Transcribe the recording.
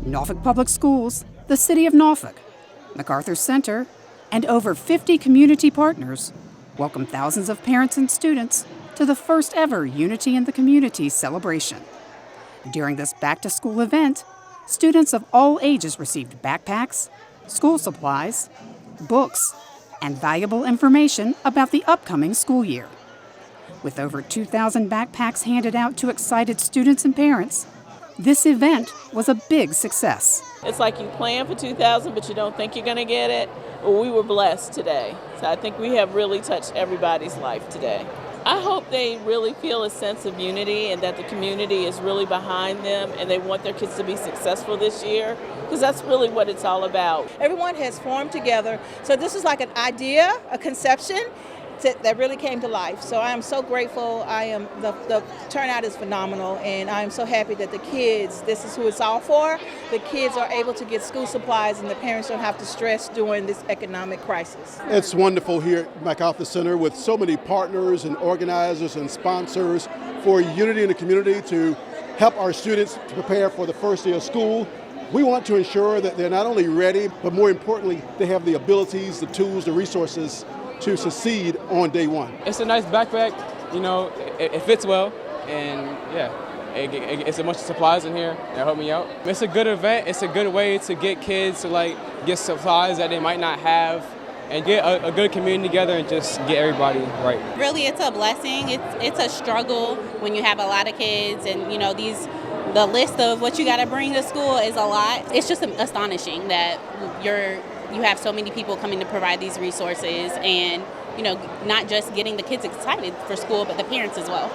Norfolk Public Schools, the City of Norfolk, MacArthur Center, and over 50 community partners welcome thousands of parents and students to the first ever Unity in the Community celebration. During this back-to-school event, students of all ages received backpacks, school supplies, books, and valuable information about the upcoming school year. With over 2,000 backpacks handed out to excited students and parents, this event was a big success. It's like you plan for 2,000, but you don't think you're going to get it. Well, we were blessed today. So I think we have really touched everybody's life today. I hope they really feel a sense of unity and that the community is really behind them and they want their kids to be successful this year, because that's really what it's all about. Everyone has formed together. So this is like an idea, a conception that really came to life. So I am so grateful. The turnout is phenomenal, and I'm so happy that the kids, this is who it's all for. The kids are able to get school supplies and the parents don't have to stress during this economic crisis. It's wonderful here at MacArthur Center with so many partners and organizers and sponsors for unity in the community to help our students to prepare for the first day of school. We want to ensure that they're not only ready, but more importantly, they have the abilities, the tools, the resources to succeed on day one. It's a nice backpack, you know, it fits well, and yeah, it's a bunch of supplies in here that help me out. It's a good event. It's a good way to get kids to get supplies that they might not have, and get a good community together and just get everybody right. Really, it's a blessing. It's a struggle when you have a lot of kids, and you know the list of what you got to bring to school is a lot. It's just astonishing that you have so many people coming to provide these resources, and not just getting the kids excited for school, but the parents as well.